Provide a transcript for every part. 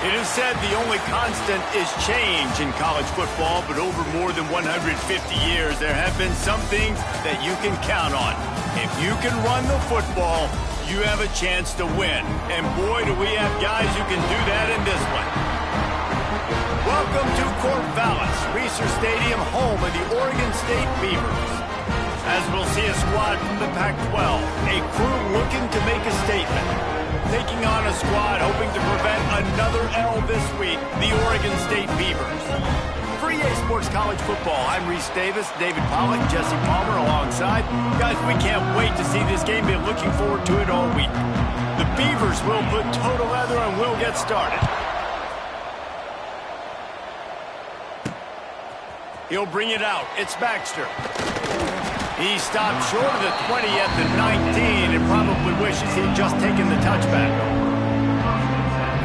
It is said the only constant is change in college football, but over more than 150 years, there have been some things that you can count on. If you can run the football, you have a chance to win. And boy, do we have guys who can do that in this one. Welcome to Corvallis, Reser Stadium, home of the Oregon State Beavers. As we'll see a squad from the Pac-12, a crew looking to make a statement. Taking on a squad hoping to prevent another L this week, the Oregon State Beavers. For EA Sports College Football, I'm Reese Davis, David Pollack, Jesse Palmer alongside. Guys, we can't wait to see this game. Been looking forward to it all week. The Beavers will put total leather and we'll get started. He'll bring it out. It's Baxter. He stopped short of the 20 at the 19 and probably wishes he'd just taken the touchback.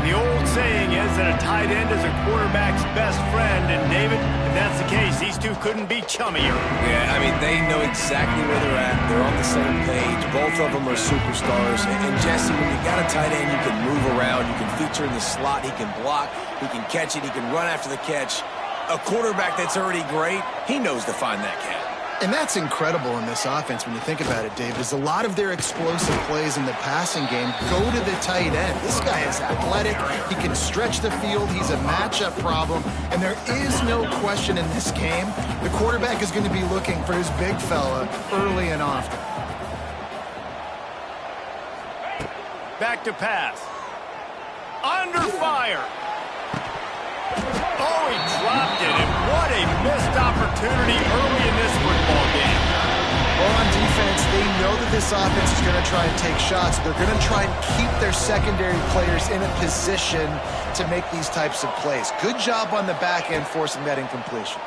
The old saying is that a tight end is a quarterback's best friend, and David, if that's the case, these two couldn't be chummier. Yeah, I mean, they know exactly where they're at. They're on the same page. Both of them are superstars. And Jesse, when you got a tight end, you can move around. You can feature in the slot. He can block. He can catch it. He can run after the catch. A quarterback that's already great, he knows to find that cat. And that's incredible in this offense when you think about it, Dave, is a lot of their explosive plays in the passing game go to the tight end. This guy is athletic. He can stretch the field. He's a matchup problem. And there is no question in this game, the quarterback is going to be looking for his big fella early and often. Back to pass. Under fire. Oh, he dropped it, and what a missed opportunity early in this football game. Well, on defense, they know that this offense is going to try and take shots. They're going to try and keep their secondary players in a position to make these types of plays. Good job on the back end forcing that incompletion.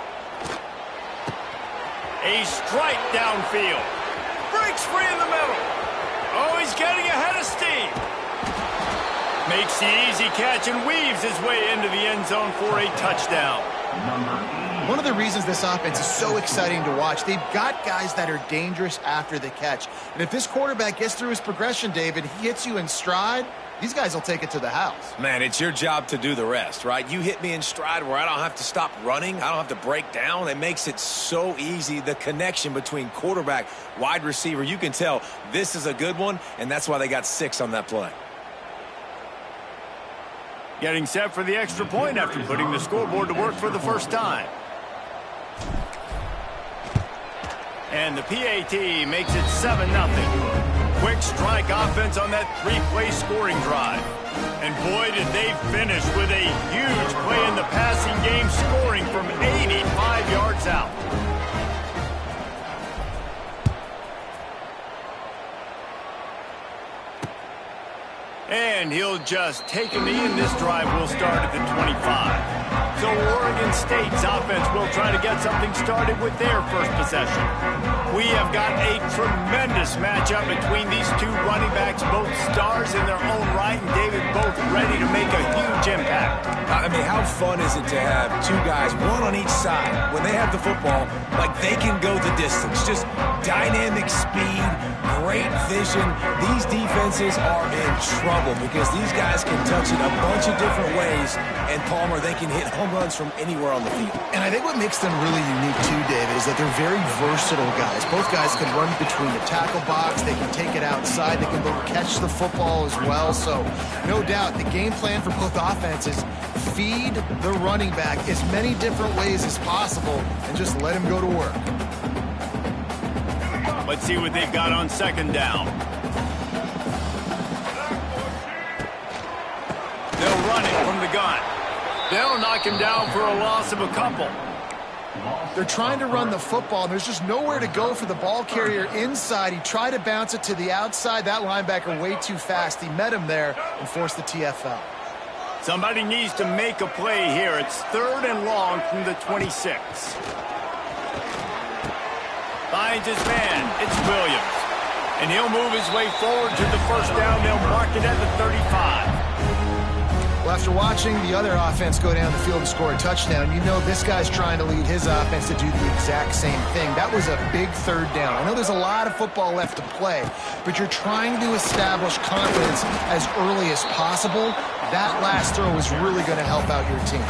A strike downfield. Breaks free in the middle. Oh, he's getting ahead of steam. Makes the easy catch and weaves his way into the end zone for a touchdown. One of the reasons this offense is so exciting to watch, they've got guys that are dangerous after the catch. And if this quarterback gets through his progression, David, he hits you in stride, these guys will take it to the house. Man, it's your job to do the rest, right? You hit me in stride where I don't have to stop running. I don't have to break down. It makes it so easy, the connection between quarterback, wide receiver. You can tell this is a good one, and that's why they got 6 on that play. Getting set for the extra point after putting the scoreboard to work for the first time. And the PAT makes it 7-0. Quick strike offense on that 3-play scoring drive. And boy, did they finish with a huge play in the passing game, scoring from 85 yards out. And he'll just take a knee, and this drive will start at the 25. So Oregon State's offense will try to get something started with their first possession. We have got a tremendous matchup between these two running backs, both stars in their own right, and David, both ready to make a huge impact. I mean, how fun is it to have two guys, one on each side, when they have the football, like they can go the distance. Just dynamic speed, great vision. These defenses are in trouble because these guys can touch it a bunch of different ways, and Palmer, they can hit home runs from anywhere on the field. And I think what makes them really unique too, David, is that they're very versatile guys. Both guys can run between the tackle box, they can take it outside, they can both catch the football as well. So no doubt the game plan for both offenses, feed the running back as many different ways as possible and just let him go to work. Let's see what they've got on second down. They'll run it from the gun. They'll knock him down for a loss of a couple. They're trying to run the football, and there's just nowhere to go for the ball carrier inside. He tried to bounce it to the outside. That linebacker way too fast. He met him there and forced the TFL. Somebody needs to make a play here. It's 3rd and long from the 26. Finds his man. It's Williams. And he'll move his way forward to the first down. They'll mark it at the 35. Well, after watching the other offense go down the field and score a touchdown, you know this guy's trying to lead his offense to do the exact same thing. That was a big 3rd down. I know there's a lot of football left to play, but you're trying to establish confidence as early as possible. that last throw is really going to help out your team.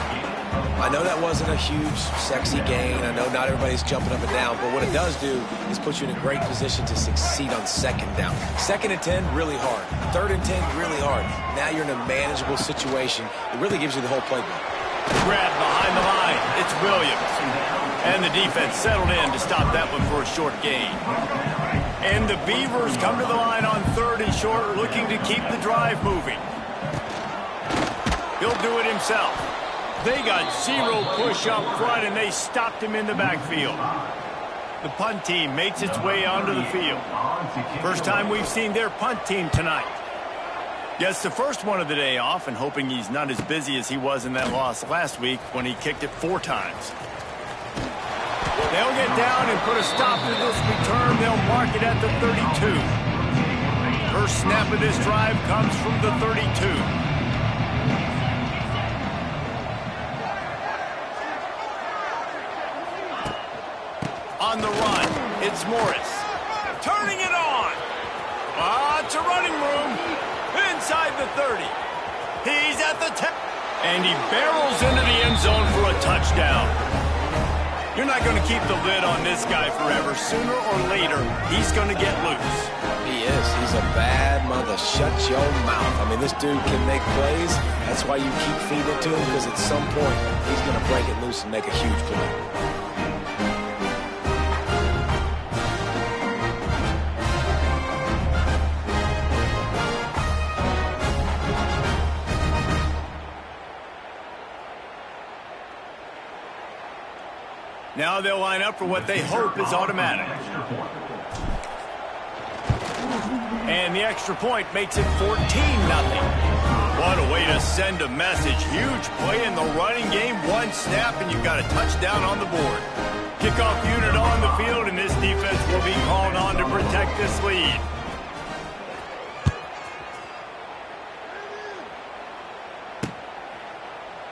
I know that wasn't a huge, sexy gain. I know not everybody's jumping up and down, but what it does do is put you in a great position to succeed on second down. 2nd and 10, really hard. 3rd and 10, really hard. Now you're in a manageable situation. It really gives you the whole playbook. Grab behind the line. It's Williams. And the defense settled in to stop that one for a short gain. And the Beavers come to the line on 3rd and short, looking to keep the drive moving. He'll do it himself. They got 0 push up front, and they stopped him in the backfield. The punt team makes its way onto the field. First time we've seen their punt team tonight. Gets the first one of the day off, and hoping he's not as busy as he was in that loss last week when he kicked it 4 times. They'll get down and put a stop to this return. They'll mark it at the 32. First snap of this drive comes from the 32. On the run, it's Morris. Turning it on. Lots of running room. Inside the 30. He's at the 10. And he barrels into the end zone for a touchdown. You're not going to keep the lid on this guy forever. Sooner or later, he's going to get loose. He is. He's a bad mother. Shut your mouth. I mean, this dude can make plays. That's why you keep feeding it to him, because at some point, he's going to break it loose and make a huge play. Now they'll line up for what they hope is automatic. And the extra point makes it 14-0. What a way to send a message. Huge play in the running game. 1 snap, and you've got a touchdown on the board. Kickoff unit on the field, and this defense will be called on to protect this lead.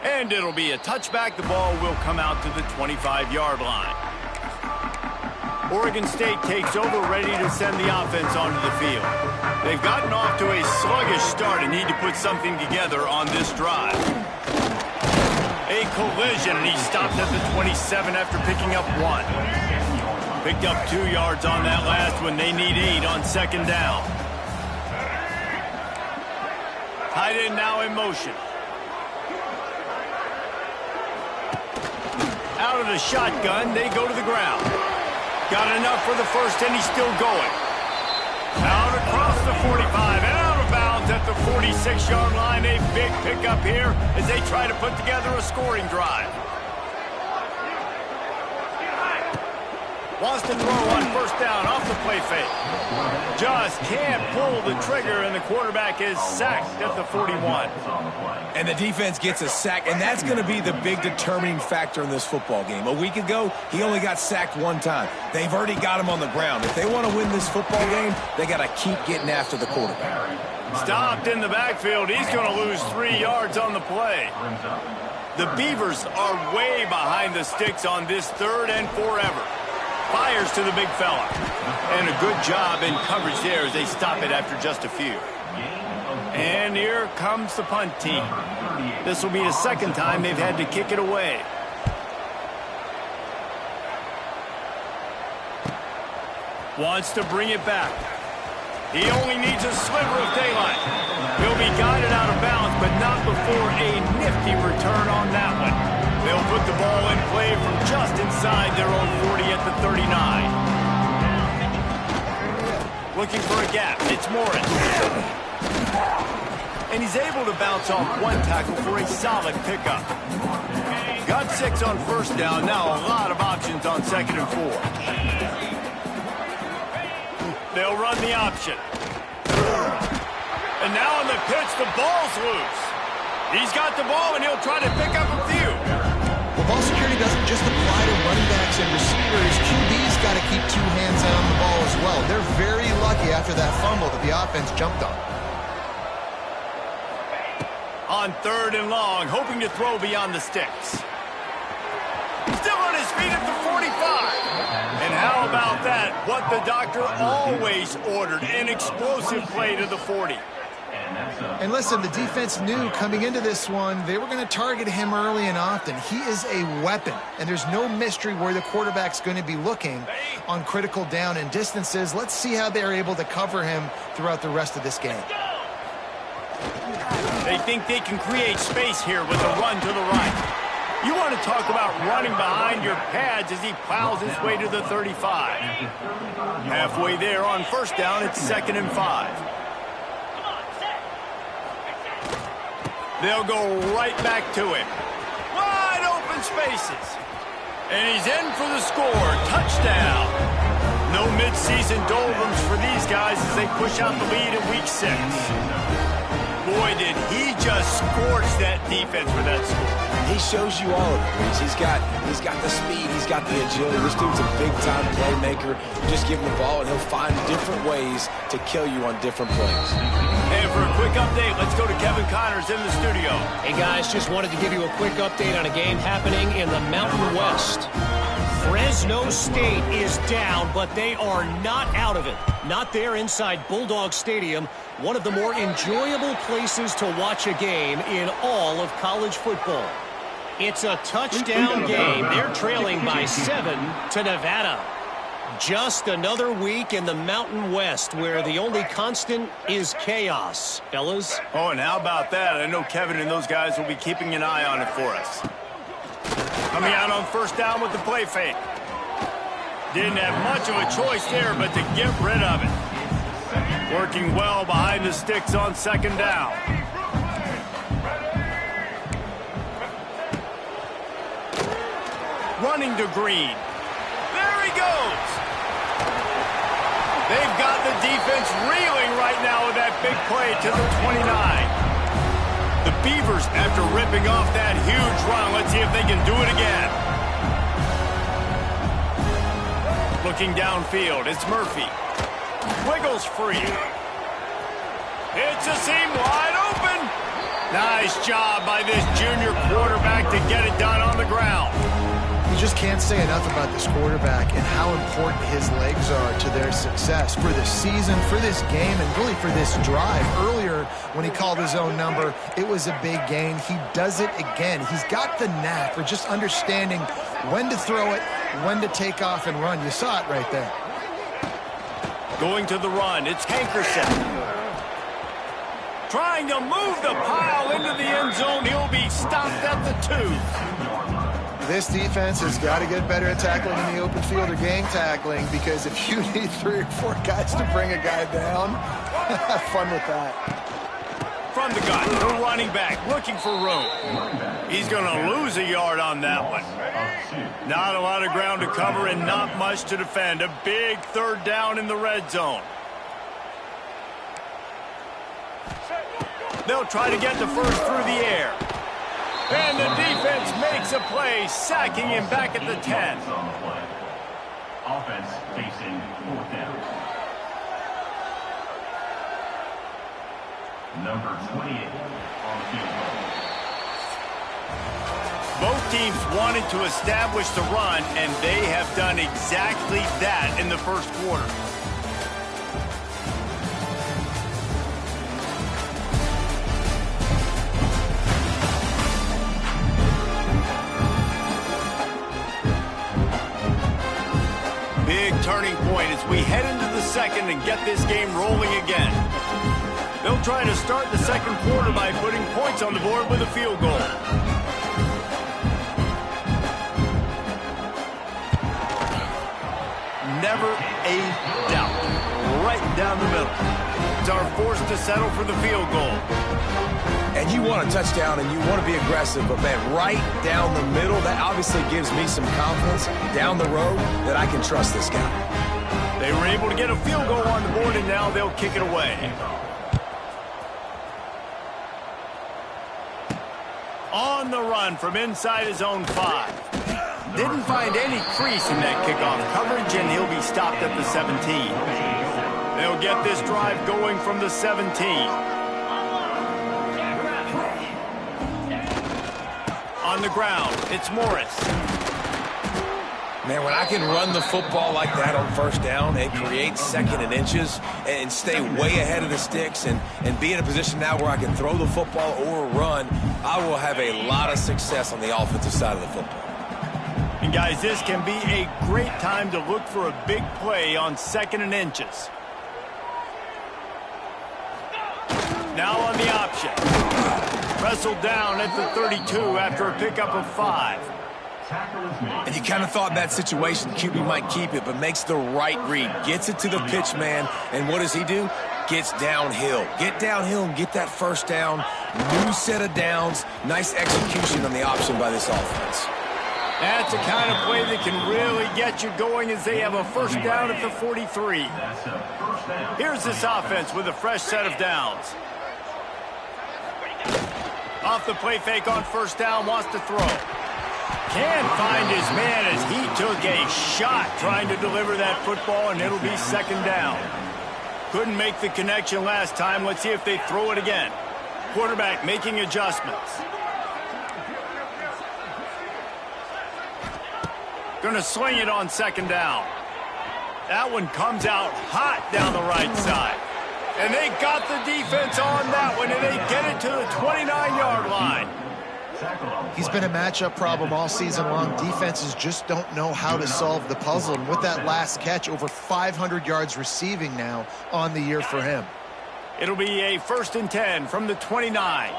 And it'll be a touchback. The ball will come out to the 25-yard line. Oregon State takes over, ready to send the offense onto the field. They've gotten off to a sluggish start and need to put something together on this drive. A collision, and he stopped at the 27 after picking up 1. Picked up 2 yards on that last one. They need 8 on 2nd down. Tight end now in motion. Out of the shotgun, they go to the ground. Got enough for the first, and he's still going. Out across the 45, and out of bounds at the 46-yard line. A big pickup here as they try to put together a scoring drive. Wants to throw on 1st down off the play fake. Just can't pull the trigger, and the quarterback is sacked at the 41. And the defense gets a sack, and that's going to be the big determining factor in this football game. A week ago, he only got sacked 1 time. They've already got him on the ground. If they want to win this football game, they got to keep getting after the quarterback. Stopped in the backfield. He's going to lose 3 yards on the play. The Beavers are way behind the sticks on this 3rd and forever. Fires to the big fella. And a good job in coverage there as they stop it after just a few. And here comes the punt team. This will be the 2nd time they've had to kick it away. Wants to bring it back. He only needs a sliver of daylight. He'll be guided out of bounds, but not before a nifty return on that one. They'll put the ball in play from just inside their own 40 at the 39. Looking for a gap. It's Morris. And he's able to bounce off 1 tackle for a solid pickup. Got 6 on 1st down. Now a lot of options on 2nd and 4. They'll run the option. And now on the pitch, the ball's loose. He's got the ball, and he'll try to pick up a few. Well, ball security doesn't just apply to running backs and receivers. QB's got to keep 2 hands on the ball as well. They're very lucky after that fumble that the offense jumped on. On 3rd and long, hoping to throw beyond the sticks. Still on his feet at the 45. And how about that? What the doctor always ordered, an explosive play to the 40. And listen, the defense knew coming into this one, they were going to target him early and often. He is a weapon, and there's no mystery where the quarterback's going to be looking on critical down and distances. Let's see how they're able to cover him throughout the rest of this game. They think they can create space here with a run to the right. You want to talk about running behind your pads as he plows his way to the 35. Halfway there on first down, it's 2nd and 5. They'll go right back to him. Wide open spaces. And he's in for the score. Touchdown. No midseason doldrums for these guys as they push out the lead in week 6. Boy, did he just scorch that defense for that score. He shows you all of it. He's got the speed. He's got the agility. This dude's a big-time playmaker. Just give him the ball, and he'll find different ways to kill you on different plays. And for a quick update, let's go to Kevin Connors in the studio. Hey, guys, just wanted to give you a quick update on a game happening in the Mountain West. Fresno State is down, but they are not out of it. Not there inside Bulldog Stadium, one of the more enjoyable places to watch a game in all of college football. It's a touchdown game. They're trailing by 7 to Nevada. Just another week in the Mountain West where the only constant is chaos, fellas. Oh, and how about that? I know Kevin and those guys will be keeping an eye on it for us. Coming out on first down with the play fake. Didn't have much of a choice there, but to get rid of it. Working well behind the sticks on 2nd down. Running to Green. There he goes. They've got the defense reeling right now with that big play to the 29. The Beavers, after ripping off that huge run, let's see if they can do it again. Looking downfield, it's Murphy. Wiggles free. It's a seam wide open. Nice job by this junior quarterback to get it done on the ground. You just can't say enough about this quarterback and how important his legs are to their success for this season, for this game, and really for this drive. Earlier, when he called his own number, it was a big gain. He does it again. He's got the knack for just understanding when to throw it, when to take off and run. You saw it right there. Going to the run, it's Hankerson. Trying to move the pile into the end zone. He'll be stopped at the 2. This defense has got to get better at tackling in the open field or gang tackling, because if you need 3 or 4 guys to bring a guy down, have fun with that. From the gun, the running back looking for room. He's going to lose a yard on that one. Not a lot of ground to cover and not much to defend. A big 3rd down in the red zone. They'll try to get the first through the air. And the defense makes a play, sacking him back at the 10. Offense facing 4th down. Number 28 on field goal. Both teams wanted to establish the run, and they have done exactly that in the first quarter. Big turning point as we head into the 2nd and get this game rolling again. They'll try to start the 2nd quarter by putting points on the board with a field goal. Never a doubt. Right down the middle. It's our force to settle for the field goal. And you want a touchdown and you want to be aggressive, but man, right down the middle, that obviously gives me some confidence down the road that I can trust this guy. They were able to get a field goal on the board, and now they'll kick it away. On the run from inside his own 5. Didn't find any crease in that kickoff coverage, and he'll be stopped at the 17. They'll get this drive going from the 17. On the ground, it's Morris. Man, when I can run the football like that on first down and create 2nd and inches and stay way ahead of the sticks and be in a position now where I can throw the football or run, I will have a lot of success on the offensive side of the football. And guys, this can be a great time to look for a big play on 2nd and inches. Now on the option. Wrestled down at the 32 after a pickup of 5. And you kind of thought that situation QB might keep it, but makes the right read. Gets it to the pitch man, and what does he do? Gets downhill. Get downhill and get that first down. New set of downs. Nice execution on the option by this offense. That's the kind of play that can really get you going as they have a first down at the 43. Here's this offense with a fresh set of downs. Off the play fake on first down, wants to throw. Can't find his man as he took a shot trying to deliver that football, and it'll be 2nd down. Couldn't make the connection last time. Let's see if they throw it again. Quarterback making adjustments. Gonna sling it on 2nd down. That one comes out hot down the right side. And they got the defense on that one, and they get it to the 29-yard line. He's been a matchup problem all season long. Defenses just don't know how to solve the puzzle. And with that last catch, over 500 yards receiving now on the year for him. It'll be a 1st and 10 from the 29.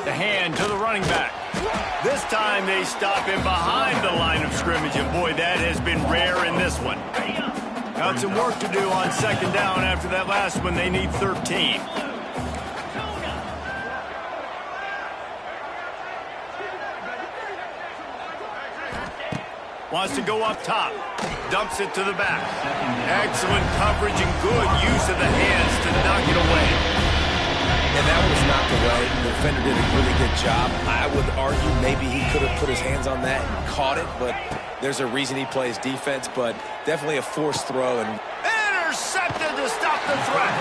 The hand to the running back. This time they stop him behind the line of scrimmage, and boy, that has been rare in this one. Got some work to do on 2nd down after that last one. They need 13. Wants to go up top. Dumps it to the back. Excellent coverage and good use of the hands to knock it away. And that was knocked away. The defender did a really good job. I would argue maybe he could have put his hands on that and caught it, but there's a reason he plays defense, but definitely a forced throw. And intercepted to stop the threat.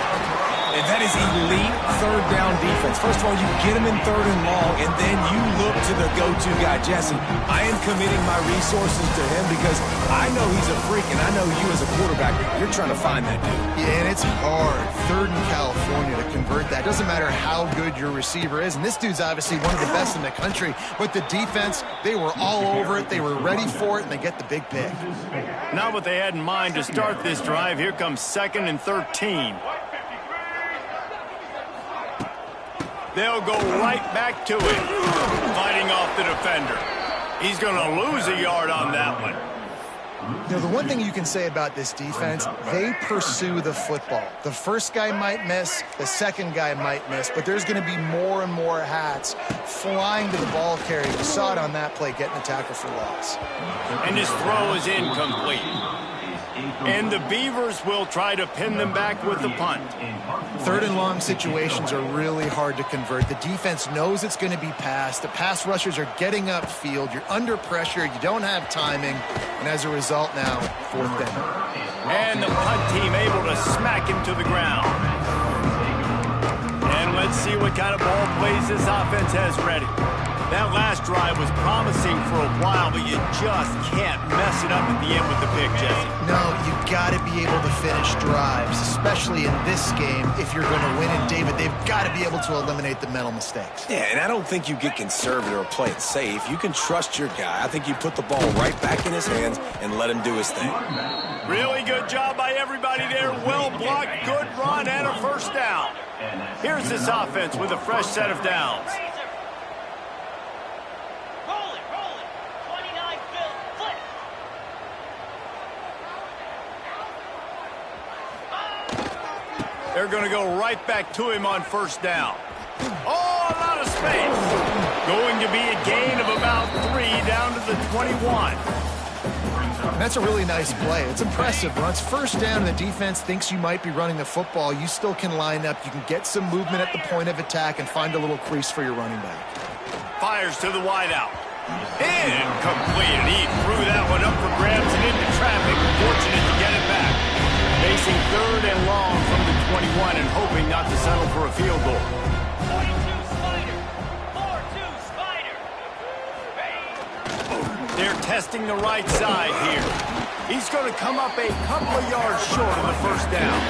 And that is elite 3rd down defense. First of all, you get him in 3rd and long, and then you look to the go-to guy, Jesse. I am committing my resources to him because I know he's a freak, and I know you as a quarterback, you're trying to find that dude. Yeah, and it's hard. 3rd in California to convert that. Doesn't matter how good your receiver is, and this dude's obviously one of the best in the country, but the defense, they were all over it. They were ready for it, and they get the big pick. Not what they had in mind to start this drive. Here comes 2nd and 13. They'll go right back to it, fighting off the defender. He's going to lose a yard on that one. You know, the one thing you can say about this defense, they pursue the football. The first guy might miss, the second guy might miss, but there's going to be more and more hats flying to the ball carrier. You saw it on that play, getting a tackle for loss. And his throw is incomplete. And the Beavers will try to pin them back with the punt. 3rd and long situations are really hard to convert. The defense knows it's going to be passed. The pass rushers are getting upfield. You're under pressure. You don't have timing. And as a result now, 4th down. And the punt team able to smack him to the ground. And let's see what kind of ball plays this offense has ready. That last drive was promising for a while, but you just can't mess it up at the end with the pick, Jesse. No, you got to be able to finish drives, especially in this game. If you're going to win, and David, they've got to be able to eliminate the mental mistakes. Yeah, and I don't think you get conservative or play it safe. You can trust your guy. I think you put the ball right back in his hands and let him do his thing. Really good job by everybody there. Well blocked, good run, and a first down. Here's this offense with a fresh set of downs. They're going to go right back to him on first down. Oh, a lot of space. Going to be a gain of about 3 down to the 21. That's a really nice play. It's impressive. Once first down and the defense thinks you might be running the football, you still can line up. You can get some movement at the point of attack and find a little crease for your running back. Fires to the wideout. Incomplete. And he threw that one up for grabs and into traffic. Fortunate to get it back. Facing 3rd and long from the 21 and hoping not to settle for a field goal. 42 Spider. 4-2 Spider. They're testing the right side here. He's going to come up a couple of yards short of the first down.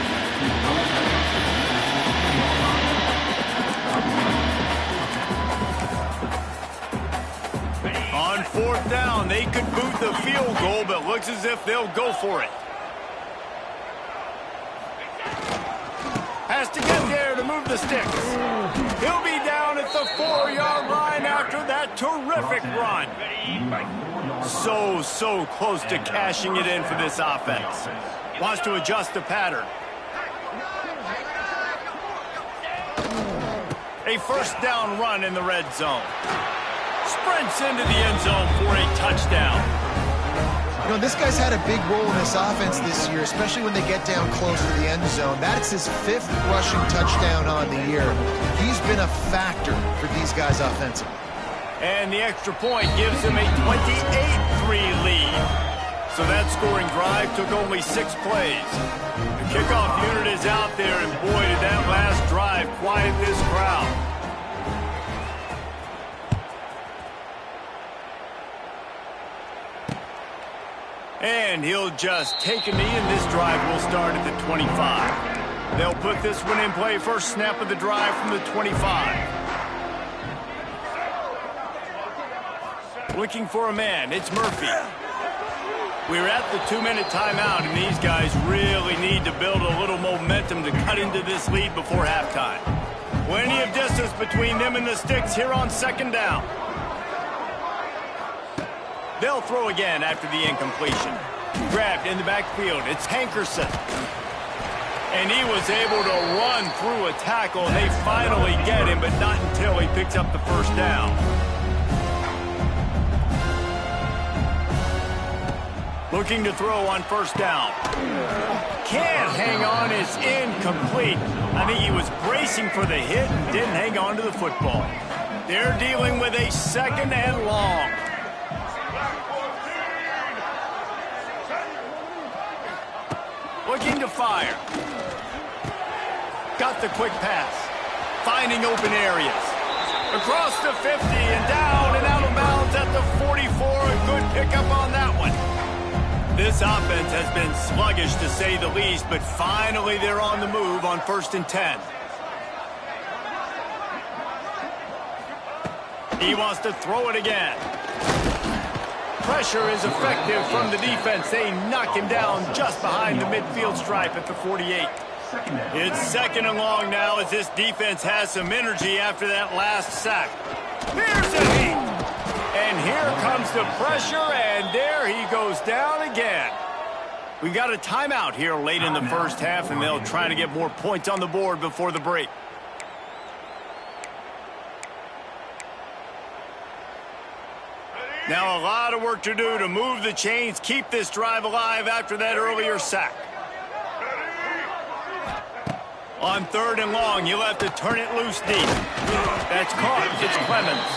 On fourth down, they could boot the field goal, but looks as if they'll go for it. Has to get there to move the sticks. He'll be down at the 4-yard line after that terrific run. So close to cashing it in for this offense. Wants to adjust the pattern. A first down run in the red zone. Sprints into the end zone for a touchdown. You know, this guy's had a big role in this offense this year, especially when they get down close to the end zone. That's his 5th rushing touchdown on the year. He's been a factor for these guys offensively. And the extra point gives him a 28-3 lead. So that scoring drive took only 6 plays. The kickoff unit is out there, and boy, did that last drive quiet this crowd. And he'll just take a knee, and this drive will start at the 25. They'll put this one in play. First snap of the drive from the 25. Looking for a man. It's Murphy. We're at the 2-minute timeout, and these guys really need to build a little momentum to cut into this lead before halftime. Plenty of distance between them and the sticks here on second down. They'll throw again after the incompletion. Grabbed in the backfield. It's Hankerson. And he was able to run through a tackle, and they finally get him, but not until he picks up the first down. Looking to throw on first down. Can't hang on, it's incomplete. I think he was bracing for the hit and didn't hang on to the football. They're dealing with a second and long. Looking to fire. Got the quick pass. Finding open areas. Across the 50 and down and out of bounds at the 44. A good pickup on that one. This offense has been sluggish to say the least, but finally they're on the move on 1st and 10. He wants to throw it again. Pressure is effective from the defense. They knock him down just behind the midfield stripe at the 48. It's second and long now as this defense has some energy after that last sack. Here's a heat. And here comes the pressure, and there he goes down again. We got a timeout here late in the first half, and they'll try to get more points on the board before the break. Now a lot of work to do to move the chains, keep this drive alive after that earlier sack. On 3rd and long, you'll have to turn it loose deep. That's caught. It's Clemens.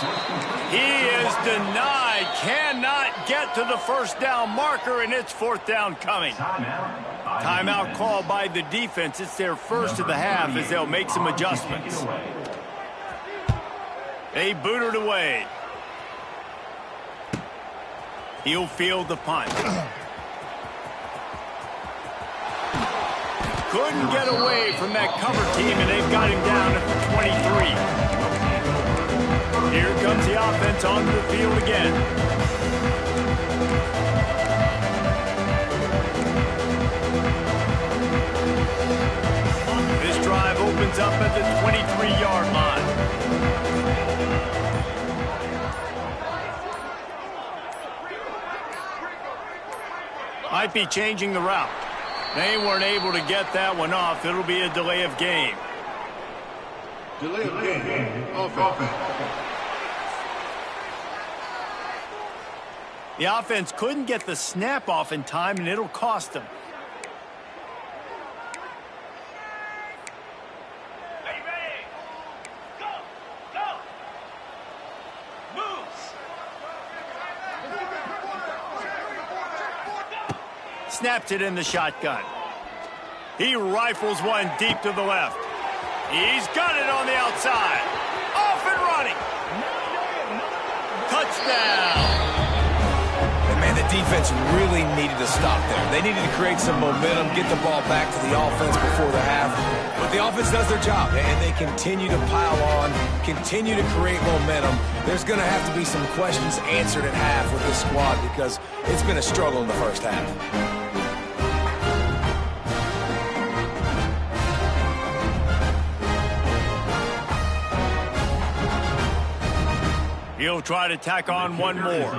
He is denied. Cannot get to the first down marker, and it's 4th down coming. Timeout called by the defense. It's their first of the half as they'll make some adjustments. They boot it away. He'll field the punt. Couldn't get away from that cover team, and they've got him down at the 23. Here comes the offense onto the field again. This drive opens up at the 23-yard line. Might be changing the route. They weren't able to get that one off. It'll be a delay of game. Delay of game. Offense. The offense couldn't get the snap off in time, and it'll cost them. Are you ready? Go! Go! Moves! Snaps it in the shotgun. He rifles one deep to the left. He's got it on the outside. Off and running. Touchdown. defense really needed to stop there. They needed to create some momentum, get the ball back to the offense before the half. But the offense does their job, and they continue to pile on, continue to create momentum. There's going to have to be some questions answered at half with this squad because it's been a struggle in the first half. He'll try to tack on one more.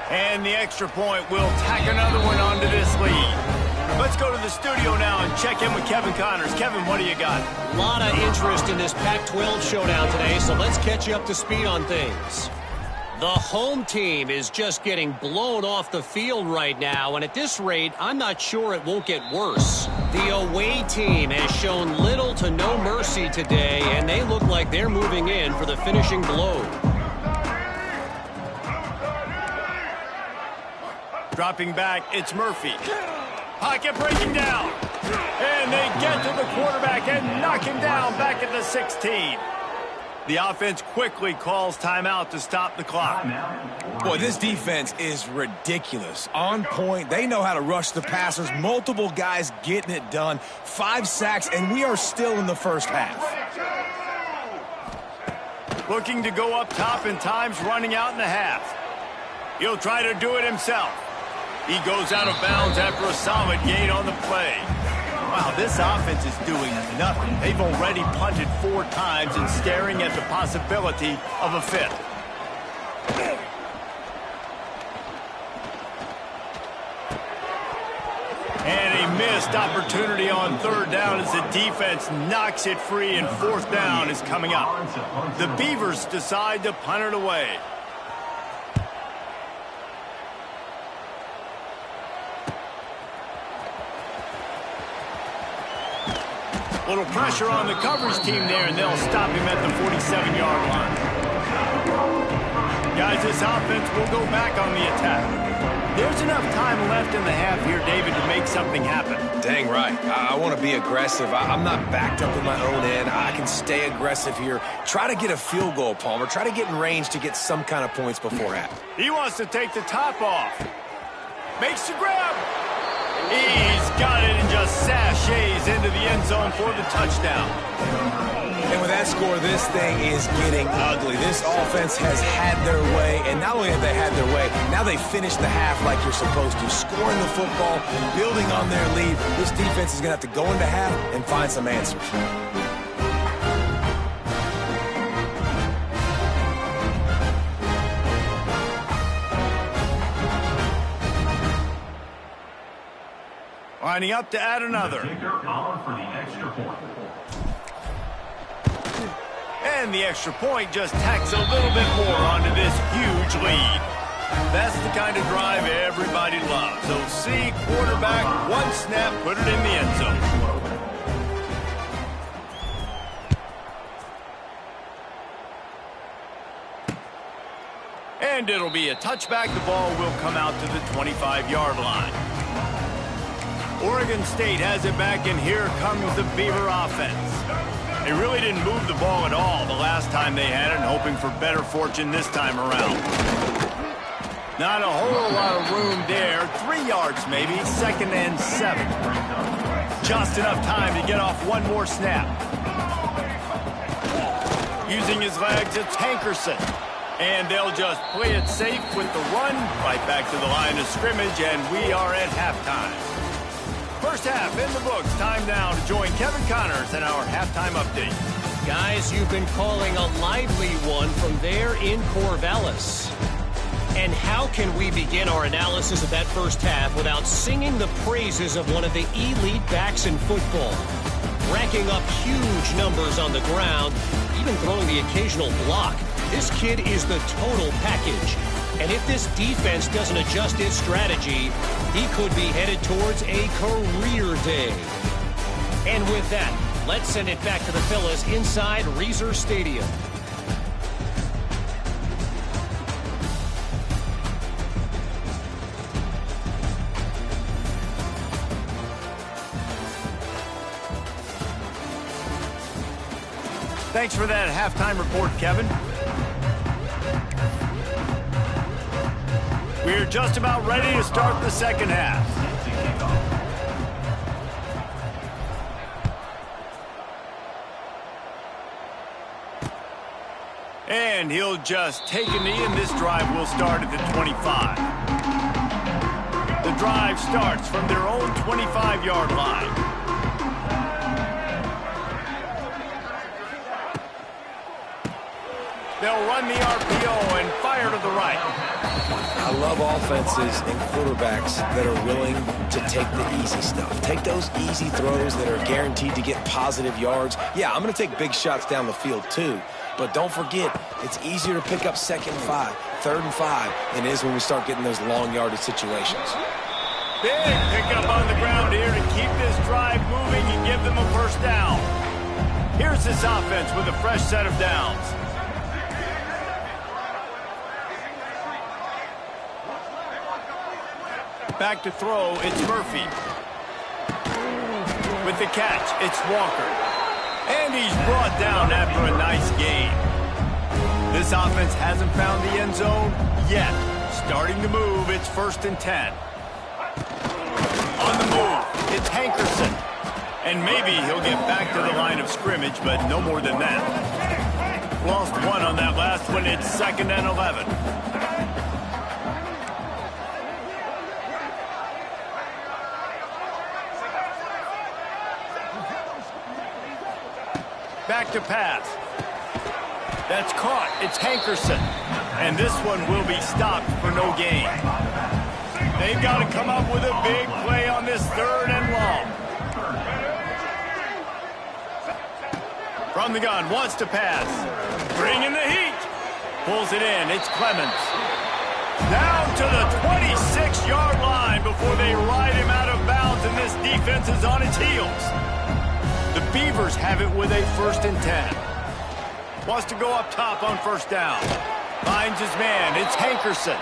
And the extra point will tack another one onto this lead. Let's go to the studio now and check in with Kevin Connors. Kevin, what do you got? A lot of interest in this Pac-12 showdown today, so let's catch you up to speed on things. The home team is just getting blown off the field right now, and at this rate, I'm not sure it won't get worse. The away team has shown little to no mercy today, and they look like they're moving in for the finishing blow. Dropping back, it's Murphy. Pocket breaking down. And they get to the quarterback and knock him down back at the 16. The offense quickly calls timeout to stop the clock. Boy, this defense is ridiculous. On point. They know how to rush the passers. Multiple guys getting it done. 5 sacks, and we are still in the first half. Looking to go up top, and time's running out in the half. He'll try to do it himself. He goes out of bounds after a solid gain on the play. Wow, this offense is doing nothing. They've already punted 4 times and staring at the possibility of a 5th. And a missed opportunity on 3rd down as the defense knocks it free, and 4th down is coming up. The Beavers decide to punt it away. Little pressure on the coverage team there, and they'll stop him at the 47-yard line. Guys, this offense will go back on the attack. There's enough time left in the half here, David, to make something happen. Dang right. I want to be aggressive. I'm not backed up in my own end. I can stay aggressive here. Try to get a field goal, Palmer. Try to get in range to get some kind of points before half. He wants to take the top off. Makes the grab. He's got it and just sashays into the end zone for the touchdown. And with that score, this thing is getting ugly. This offense has had their way, and not only have they had their way, now they finish the half like you're supposed to. Scoring the football, building on their lead. This defense is going to have to go into half and find some answers. Lining up to add another. And the extra point just tacks a little bit more onto this huge lead. That's the kind of drive everybody loves. So see, quarterback, 1 snap, put it in the end zone. And it'll be a touchback. The ball will come out to the 25-yard line. Oregon State has it back, and here comes the Beaver offense. They really didn't move the ball at all the last time they had it, and hoping for better fortune this time around. Not a whole lot of room there. 3 yards maybe, 2nd and 7. Just enough time to get off one more snap. Using his legs, it's Hankerson. And they'll just play it safe with the run right back to the line of scrimmage, and we are at halftime. First half in the books. Time now to join Kevin Connors in our halftime update. Guys, you've been calling a lively one from there in Corvallis. And how can we begin our analysis of that first half without singing the praises of one of the elite backs in football? Racking up huge numbers on the ground, even throwing the occasional block. This kid is the total package. And if this defense doesn't adjust its strategy, he could be headed towards a career day. And with that, let's send it back to the fellas inside Reser Stadium. Thanks for that halftime report, Kevin. We're just about ready to start the second half. And he'll just take a knee, and this drive will start at the 25. The drive starts from their own 25-yard line. They'll run the RPO and fire to the right. I love offenses and quarterbacks that are willing to take the easy stuff. Take those easy throws that are guaranteed to get positive yards. Yeah, I'm going to take big shots down the field too. But don't forget, it's easier to pick up 2nd and 5, 3rd and 5 than it is when we start getting those long yardage situations. Big pickup on the ground here to keep this drive moving and give them a first down. Here's this offense with a fresh set of downs. Back to throw, it's Murphy. With the catch, it's Walker. And he's brought down after a nice gain. This offense hasn't found the end zone yet. Starting to move, it's 1st and 10. On the move, it's Hankerson. And maybe he'll get back to the line of scrimmage, but no more than that. Lost one on that last one, it's 2nd and 11. Back to pass. That's caught. It's Hankerson. And this one will be stopped for no gain. They've got to come up with a big play on this 3rd and long. From the gun, wants to pass. Bringing the heat. Pulls it in. It's Clemens. Down to the 26-yard line before they ride him out of bounds, and this defense is on its heels. The Beavers have it with a 1st and 10. Wants to go up top on 1st down. Finds his man. It's Hankerson.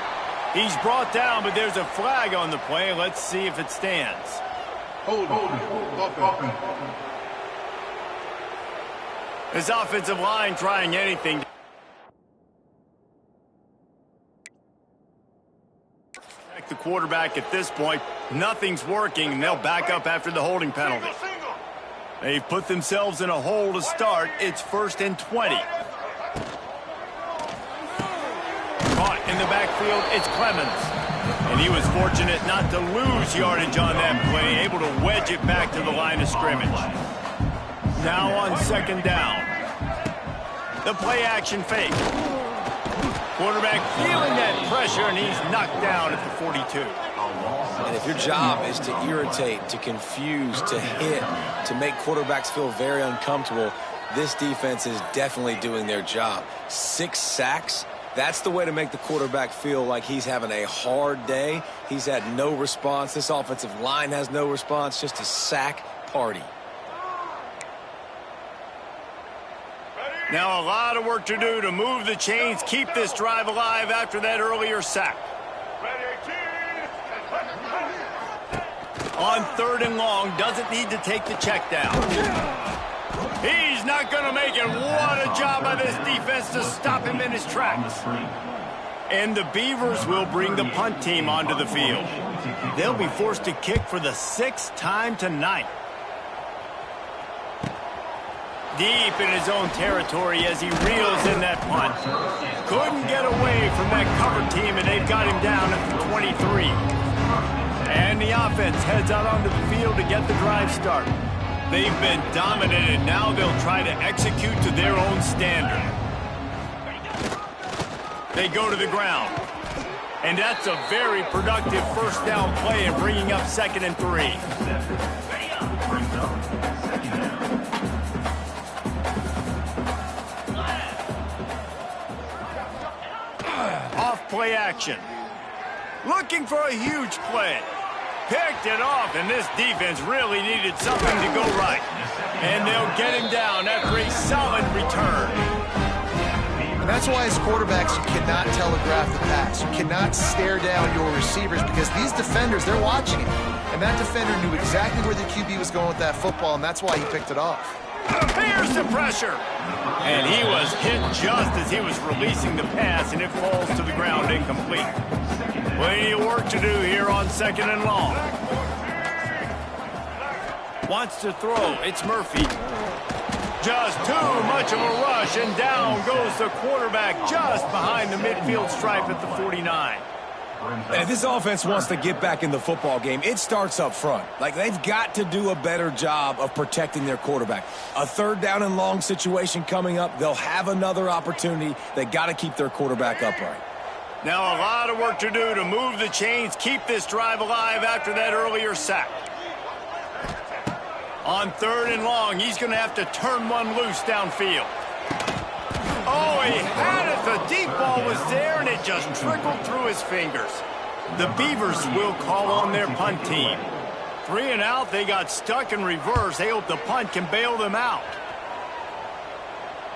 He's brought down, but there's a flag on the play. Let's see if it stands. Hold on. His offensive line trying anything. The quarterback at this point, nothing's working, and they'll back up after the holding penalty. They've put themselves in a hole to start. It's 1st and 20. Caught in the backfield, it's Clemens. And he was fortunate not to lose yardage on that play, able to wedge it back to the line of scrimmage. Now on 2nd down. The play action fake. Quarterback feeling that pressure, and he's knocked down at the 42. And if your job is to irritate, to confuse, to hit, to make quarterbacks feel very uncomfortable, this defense is definitely doing their job. 6 sacks, that's the way to make the quarterback feel like he's having a hard day. He's had no response. This offensive line has no response, just a sack party. Now a lot of work to do to move the chains, keep this drive alive after that earlier sack. On 3rd and long, doesn't need to take the check down. He's not going to make it. What a job by this defense to stop him in his tracks. And the Beavers will bring the punt team onto the field. They'll be forced to kick for the 6th time tonight. Deep in his own territory as he reels in that punt. Couldn't get away from that cover team, and they've got him down at the 23. And the offense heads out onto the field to get the drive started. They've been dominated. Now they'll try to execute to their own standard. They go to the ground. And that's a very productive 1st down play in bringing up 2nd and 3. Off play action. Looking for a huge play. Picked it off, and this defense really needed something to go right. And they'll get him down after a solid return. And that's why as quarterbacks, you cannot telegraph the pass. You cannot stare down your receivers because these defenders, they're watching it. And that defender knew exactly where the QB was going with that football, and that's why he picked it off. Here's the pressure. And he was hit just as he was releasing the pass, and it falls to the ground incomplete. Plenty of work to do here on 2nd and long. Wants to throw. It's Murphy. Just too much of a rush, and down goes the quarterback just behind the midfield stripe at the 49. And if this offense wants to get back in the football game, it starts up front. Like, they've got to do a better job of protecting their quarterback. A 3rd down and long situation coming up, they'll have another opportunity. They got to keep their quarterback upright. Now a lot of work to do to move the chains, keep this drive alive after that earlier sack. On 3rd and long, he's going to have to turn one loose downfield. Oh, he had it. The deep ball was there, and it just trickled through his fingers. The Beavers will call on their punt team. 3 and out, they got stuck in reverse. They hope the punt can bail them out.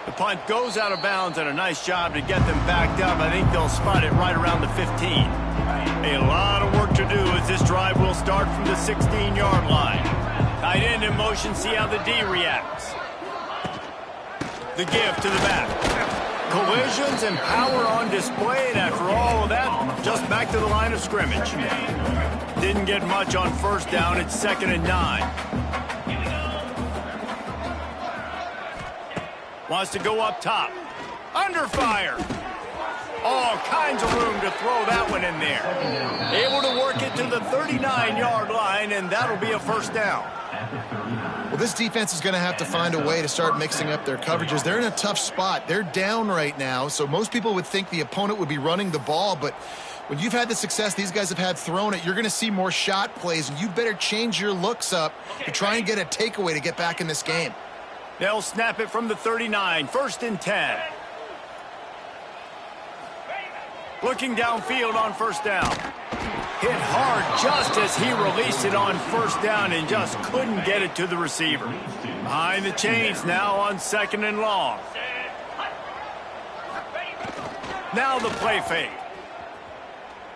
The punt goes out of bounds, and a nice job to get them backed up. I think they'll spot it right around the 15. A lot of work to do as this drive will start from the 16-yard line. Tight end in motion, see how the D reacts. The give to the back. Collisions and power on display, and after all of that, just back to the line of scrimmage. Didn't get much on 1st down. It's 2nd and 9. Wants to go up top. Under fire. All kinds of room to throw that one in there. Able to work it to the 39-yard line, and that'll be a 1st down. Well, this defense is going to have to find a way to start mixing up their coverages. They're in a tough spot. They're down right now, so most people would think the opponent would be running the ball, but when you've had the success these guys have had throwing it, you're going to see more shot plays, and you better change your looks up to try and get a takeaway to get back in this game. They'll snap it from the 39, 1st and 10. Looking downfield on 1st down. Hit hard just as he released it on 1st down and just couldn't get it to the receiver. Behind the chains now on 2nd and long. Now the play fake.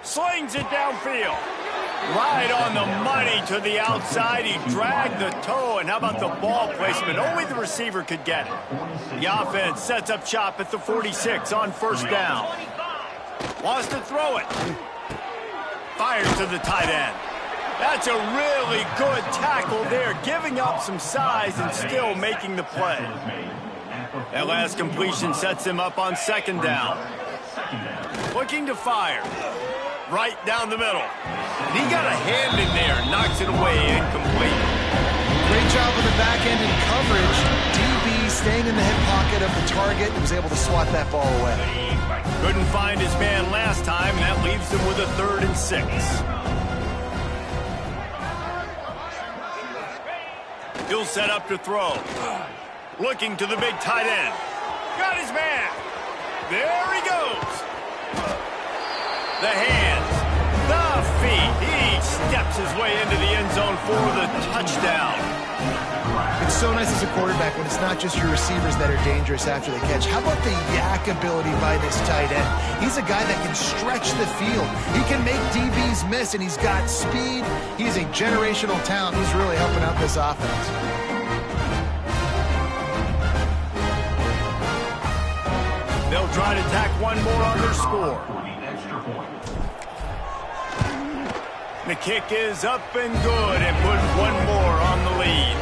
Slings it downfield. Right on the money to the outside. He dragged the toe, and how about the ball placement? Only the receiver could get it. The offense sets up shop at the 46 on 1st down. Wants to throw it. Fires to the tight end. That's a really good tackle there, giving up some size and still making the play. That last completion sets him up on 2nd down. Looking to fire. Right down the middle. He got a hand in there, knocks it away, incomplete. Great job with the back end and coverage. DB staying in the hip pocket of the target and was able to swat that ball away. Couldn't find his man last time, and that leaves him with a 3rd and 6. He'll set up to throw. Looking to the big tight end. Got his man. There he goes. The hands, the feet. He steps his way into the end zone for the touchdown. It's so nice as a quarterback when it's not just your receivers that are dangerous after the catch. How about the yak ability by this tight end? He's a guy that can stretch the field. He can make DBs miss, and he's got speed. He's a generational talent. He's really helping out this offense. They'll try to tack one more on their score. The kick is up and good, and put one more on the lead.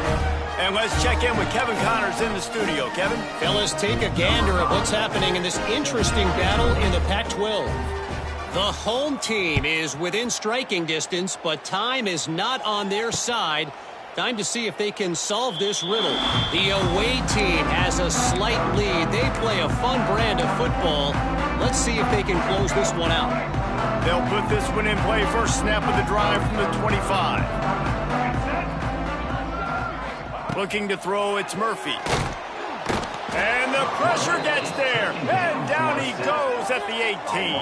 And let's check in with Kevin Connors in the studio. Kevin? Fellas, take a gander at what's happening in this interesting battle in the Pac-12. The home team is within striking distance, but time is not on their side. Time to see if they can solve this riddle. The away team has a slight lead. They play a fun brand of football. Let's see if they can close this one out. They'll put this one in play. First snap of the drive from the 25. Looking to throw, it's Murphy. And the pressure gets there. And down he goes at the 18.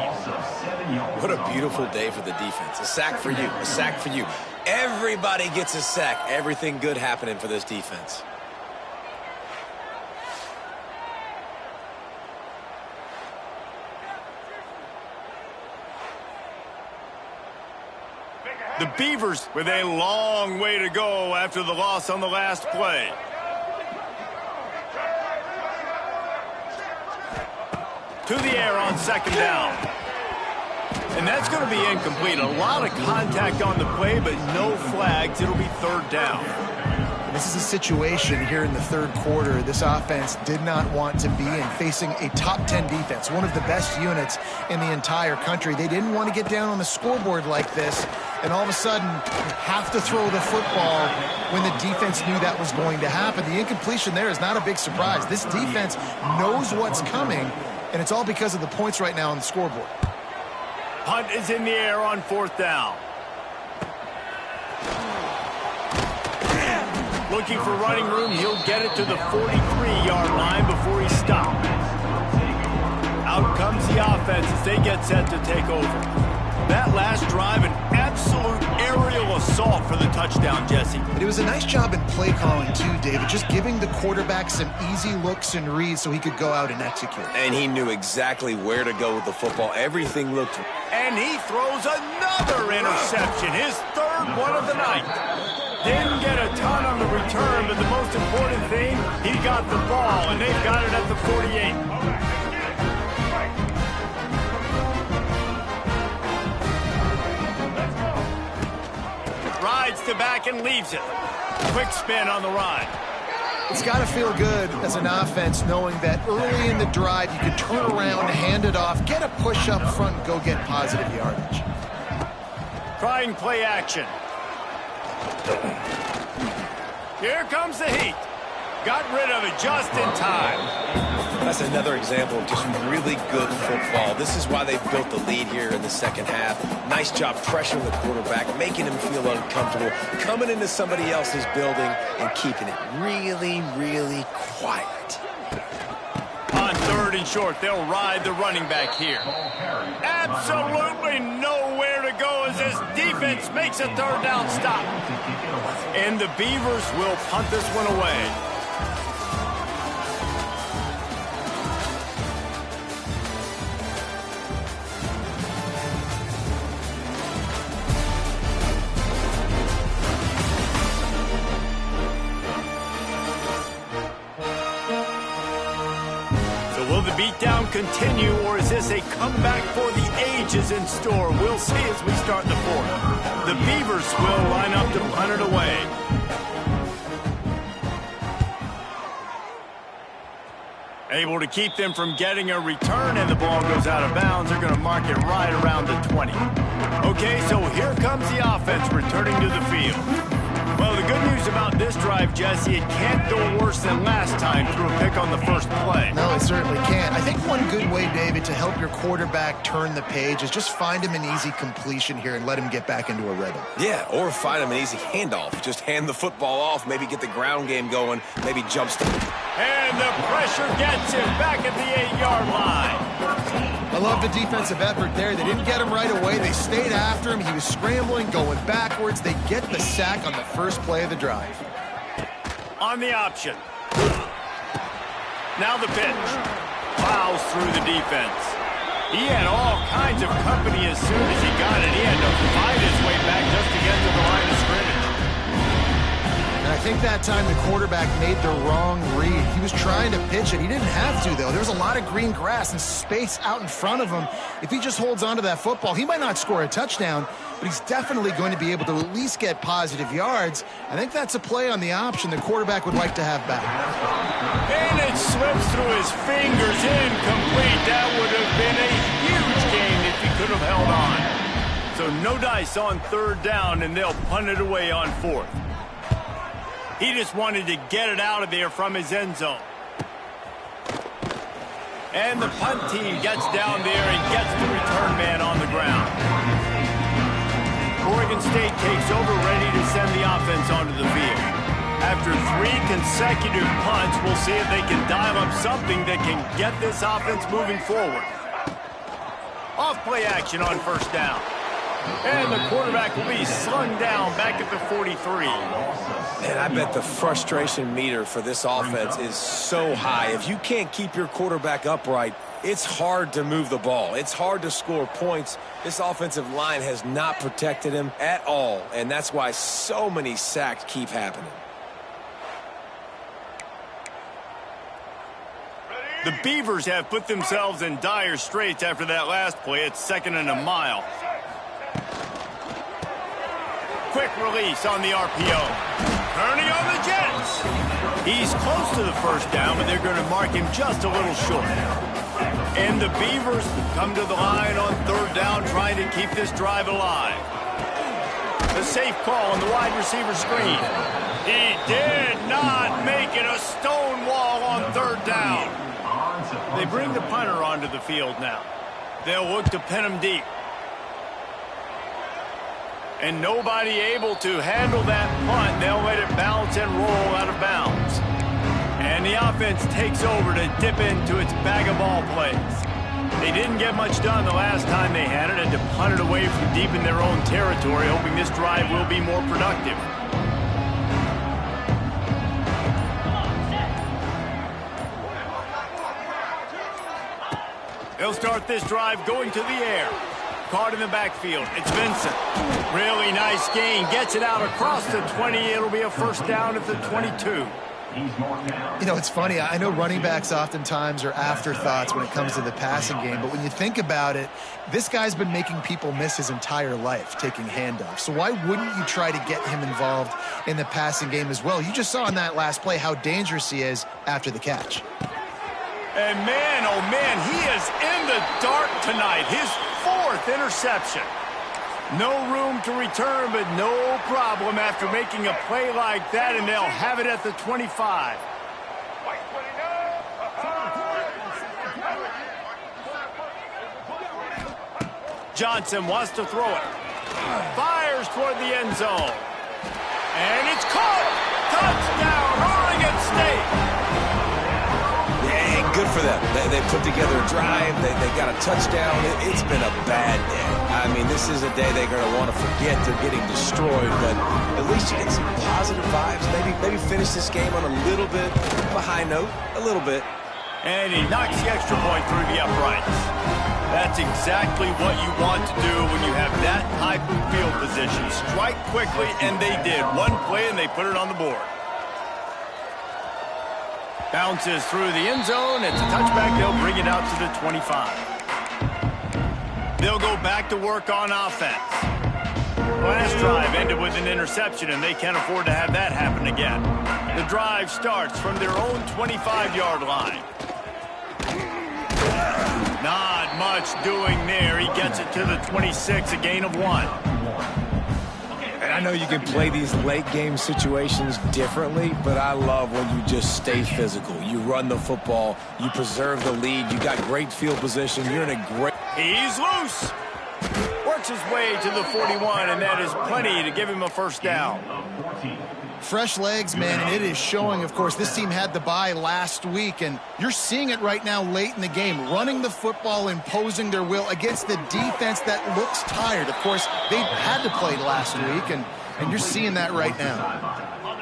What a beautiful day for the defense. A sack for you. A sack for you. Everybody gets a sack. Everything good happening for this defense. The Beavers with a long way to go after the loss on the last play. To the air on 2nd down. And that's going to be incomplete. A lot of contact on the play, but no flags. It'll be third down. This is a situation here in the third quarter this offense did not want to be in, facing a top 10 defense, one of the best units in the entire country. They didn't want to get down on the scoreboard like this, and all of a sudden have to throw the football when the defense knew that was going to happen. The incompletion there is not a big surprise. This defense knows what's coming, and it's all because of the points right now on the scoreboard. Punt is in the air on fourth down. Looking for running room. He'll get it to the 43-yard line before he stopped. Out comes the offense as they get set to take over. That last drive, an absolute aerial assault for the touchdown, Jesse. It was a nice job in play calling, too, David, just giving the quarterback some easy looks and reads so he could go out and execute. And he knew exactly where to go with the football. Everything looked... And he throws another interception, his third one of the night. Didn't get a ton on the return, but the most important thing, he got the ball, and they've got it at the 48. Rides to back and leaves it. Quick spin on the ride. It's got to feel good as an offense knowing that early in the drive you can turn around, hand it off, get a push up front, and go get positive yardage. Trying play action. Here comes the heat. Got rid of it just in time. That's another example of just really good football. This is why they built the lead here in the second half. Nice job pressuring the quarterback, making him feel uncomfortable, coming into somebody else's building and keeping it really, really quiet. On third and short, they'll ride the running back here. Absolutely nowhere to go as this defense makes a third down stop. And the Beavers will punt this one away. Will the beatdown continue, or is this a comeback for the ages in store? We'll see as we start the fourth. The Beavers will line up to punt it away. Able to keep them from getting a return, and the ball goes out of bounds. They're going to mark it right around the 20. Okay, so here comes the offense returning to the field. Well, the good news about this drive, Jesse, it can't go worse than last time through a pick on the first play. No, it certainly can't. I think one good way, David, to help your quarterback turn the page is just find him an easy completion here and let him get back into a rhythm. Yeah, or find him an easy handoff. Just hand the football off, maybe get the ground game going, maybe jump stop. And the pressure gets him back at the 8-yard line. I love the defensive effort there. They didn't get him right away. They stayed after him. He was scrambling, going backwards. They get the sack on the first play of the drive. On the option. Now the pitch. Plows through the defense. He had all kinds of company as soon as he got it. He had to fight his way back just to get to the line of scrimmage. And I think that time the quarterback made the wrong read. He was trying to pitch it. He didn't have to, though. There's a lot of green grass and space out in front of him. If he just holds on to that football, he might not score a touchdown, but he's definitely going to be able to at least get positive yards. I think that's a play on the option the quarterback would like to have back. And it slips through his fingers, incomplete. That would have been a huge gain if he could have held on. So no dice on third down, and they'll punt it away on fourth. He just wanted to get it out of there from his end zone. And the punt team gets down there and gets the return man on the ground. Oregon State takes over, ready to send the offense onto the field. After 3 consecutive punts, we'll see if they can dial up something that can get this offense moving forward. Off play action on first down. And the quarterback will be slung down back at the 43. Man, I bet the frustration meter for this offense is so high. If you can't keep your quarterback upright, it's hard to move the ball. It's hard to score points. This offensive line has not protected him at all, and that's why so many sacks keep happening. Ready? The Beavers have put themselves in dire straits after that last play. It's 2nd and a mile. Quick release on the RPO. Turning on the Jets. He's close to the first down, but they're going to mark him just a little short. And the Beavers come to the line on 3rd down, trying to keep this drive alive. The safe call on the wide receiver screen. He did not make it a stone wall on 3rd down. They bring the punter onto the field now. They'll look to pin him deep. And nobody able to handle that punt. They'll let it bounce and roll out of bounds. And the offense takes over to dip into its bag of ball plays. They didn't get much done the last time they had it, and to punt it away from deep in their own territory, hoping this drive will be more productive. They'll start this drive going to the air. Caught in the backfield. It's Vincent. Really nice gain. Gets it out across the 20. It'll be a first down at the 22. You know, it's funny. I know running backs oftentimes are afterthoughts when it comes to the passing game, but when you think about it, this guy's been making people miss his entire life taking handoffs. So why wouldn't you try to get him involved in the passing game as well? You just saw in that last play how dangerous he is after the catch. And man, oh man, he is in the dark tonight. His 4th interception. No room to return, but no problem after making a play like that, and they'll have it at the 25. Johnson wants to throw it. Fires toward the end zone. And it's caught! Touchdown, Oregon State! Good for them. They put together a drive. They got a touchdown. It's been a bad day. I mean, this is a day they're going to want to forget. They're getting destroyed, but at least you get some positive vibes. Maybe finish this game on a little bit of a high note, a little bit. And he knocks the extra point through the uprights. That's exactly what you want to do when you have that type of field position. Strike quickly, and they did. One play, and they put it on the board. Bounces through the end zone. It's a touchback. They'll bring it out to the 25. They'll go back to work on offense. Last drive ended with an interception, and they can't afford to have that happen again. The drive starts from their own 25-yard line. Not much doing there. He gets it to the 26, a gain of 1. And I know you can play these late-game situations differently, but I love when you just stay physical. You run the football. You preserve the lead. You got great field position. You're in a great... He's loose. Works his way to the 41, and that is plenty to give him a first down. Fresh legs, man, and it is showing. Of course, this team had the bye last week, and you're seeing it right now late in the game, running the football, imposing their will against the defense that looks tired. Of course, they had to play last week, and you're seeing that right now.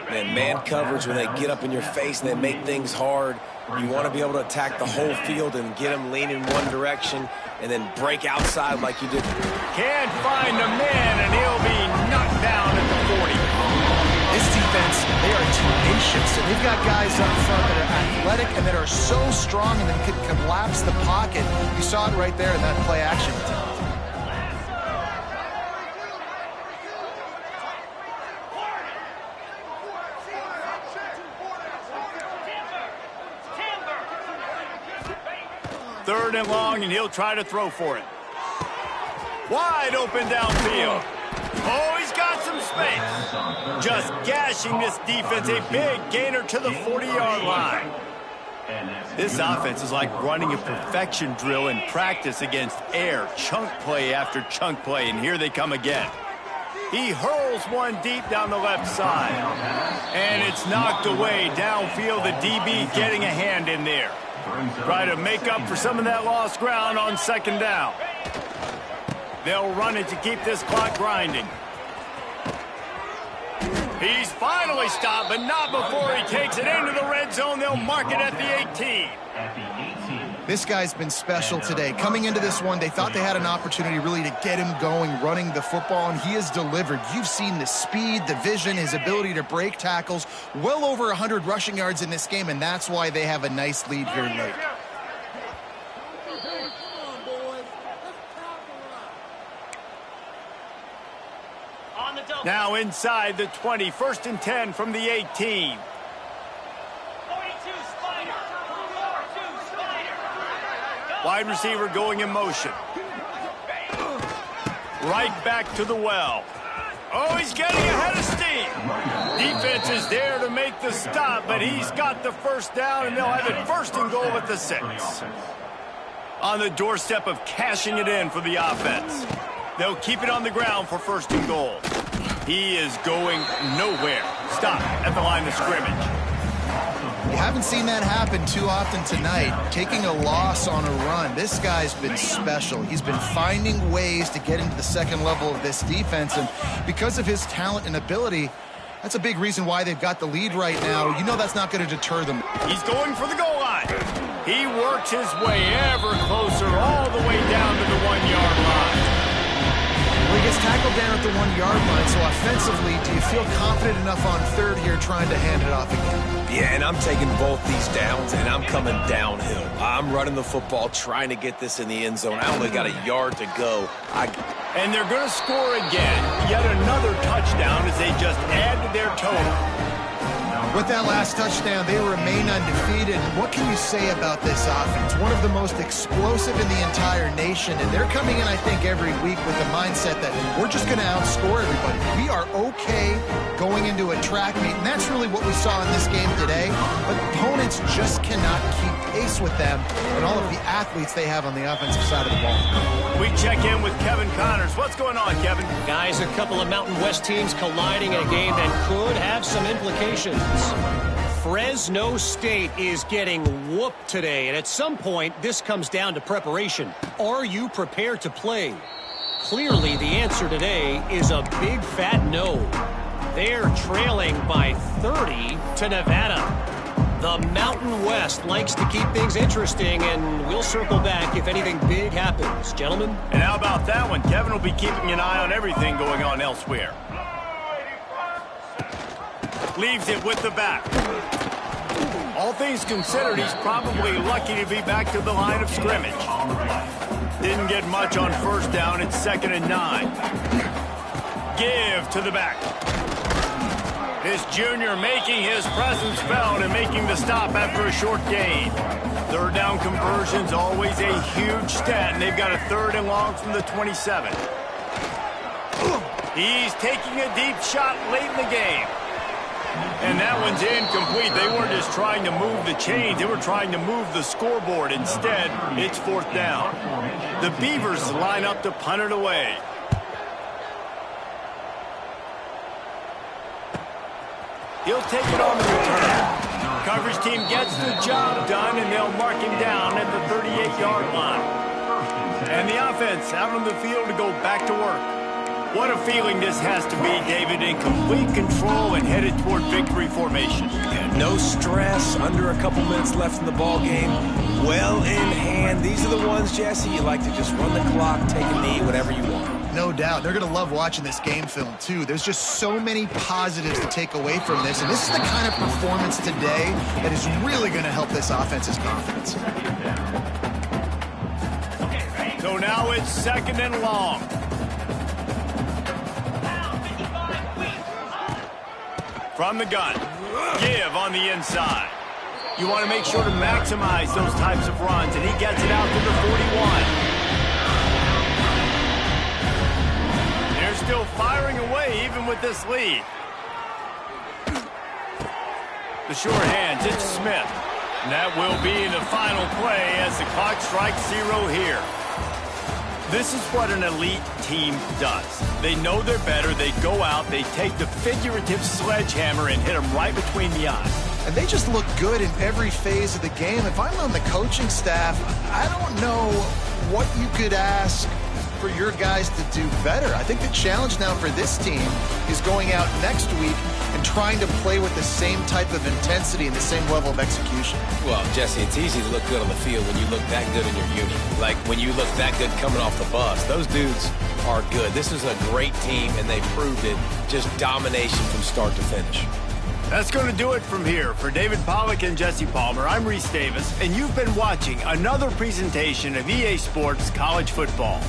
Man coverage, when they get up in your face and they make things hard, you want to be able to attack the whole field and get them leaning one direction and then break outside like you did. Can't find the man, and he'll be knocked down at the 40. This defense, they are tenacious, and they've got guys up front that are athletic and that are so strong and that can collapse the pocket. You saw it right there in that play action attempt. Third and long, and he'll try to throw for it. Wide open downfield. Oh, he's got some space. Just gashing this defense. A big gainer to the 40-yard line. This offense is like running a perfection drill in practice against air. Chunk play after chunk play, and here they come again. He hurls one deep down the left side. And it's knocked away downfield. The DB getting a hand in there. Try to make up for some of that lost ground on second down. They'll run it to keep this clock grinding. He's finally stopped, but not before he takes it into the red zone. They'll mark it at the 18. This guy's been special today. Coming into this one, they thought they had an opportunity really to get him going, running the football, and he has delivered. You've seen the speed, the vision, his ability to break tackles. Well over 100 rushing yards in this game, and that's why they have a nice lead here late. Now inside the 20, 1st and 10 from the 18. Wide receiver going in motion. Right back to the well. Oh, he's getting ahead of steam. Defense is there to make the stop, but he's got the first down, and they'll have it 1st and goal at the 6. On the doorstep of cashing it in for the offense. They'll keep it on the ground for 1st and goal. He is going nowhere. Stop at the line of scrimmage. You haven't seen that happen too often tonight, taking a loss on a run. This guy's been special. He's been finding ways to get into the second level of this defense, and because of his talent and ability, that's a big reason why they've got the lead right now. You know that's not going to deter them. He's going for the goal line. He works his way ever closer all the way down to the 1-yard line. Well, he gets tackled down at the 1-yard line, so offensively, do you feel confident enough on 3rd here trying to hand it off again? Yeah, and I'm taking both these downs, and I'm coming downhill. I'm running the football, trying to get this in the end zone. I only got a yard to go. And they're going to score again. Yet another touchdown as they just add to their total. With that last touchdown, they remain undefeated. What can you say about this offense? One of the most explosive in the entire nation, and they're coming in, I think, every week with the mindset that we're just going to outscore everybody. We are okay going into a track meet, and that's really what we saw in this game today. But opponents just cannot keep pace with them and all of the athletes they have on the offensive side of the ball. We check in with Kevin Connors. What's going on, Kevin? Guys, a couple of Mountain West teams colliding in a game that could have some implications. Fresno State is getting whooped today, and at some point, this comes down to preparation. Are you prepared to play? Clearly, the answer today is a big fat no. They're trailing by 30 to Nevada. The Mountain West likes to keep things interesting, and we'll circle back if anything big happens. Gentlemen? And how about that one? Kevin will be keeping an eye on everything going on elsewhere. Leaves it with the back. All things considered, he's probably lucky to be back to the line of scrimmage. Didn't get much on 1st down. It's 2nd and 9. Give to the back. This junior making his presence felt and making the stop after a short gain. 3rd down conversion's always a huge stat, and they've got a 3rd and long from the 27. He's taking a deep shot late in the game. And that one's incomplete. They weren't just trying to move the chains. They were trying to move the scoreboard. Instead, it's 4th down. The Beavers line up to punt it away. He'll take it on the return. Coverage team gets the job done, and they'll mark him down at the 38-yard line. And the offense out on the field to go back to work. What a feeling this has to be, David, in complete control and headed toward victory formation. Yeah, no stress, under a couple minutes left in the ball game. Well in hand. These are the ones, Jesse, you like to just run the clock, take a knee, whatever you want. No doubt. They're going to love watching this game film, too. There's just so many positives to take away from this, and this is the kind of performance today that is really going to help this offense's confidence. So now it's 2nd and long. From the gun, give on the inside. You want to make sure to maximize those types of runs, and he gets it out to the 41. They're still firing away even with this lead. The short hands, it's Smith. And that will be the final play as the clock strikes 0 here. This is what an elite team does. They know they're better. They go out. They take the figurative sledgehammer and hit them right between the eyes. And they just look good in every phase of the game. If I'm on the coaching staff, I don't know what you could ask for your guys to do better. I think the challenge now for this team is going out next week and trying to play with the same type of intensity and the same level of execution. Well, Jesse, it's easy to look good on the field when you look that good in your unit. Like when you look that good coming off the bus. Those dudes are good. This is a great team, and they proved it. Just domination from start to finish. That's going to do it from here. For David Pollack and Jesse Palmer, I'm Reese Davis, and you've been watching another presentation of EA Sports College Football.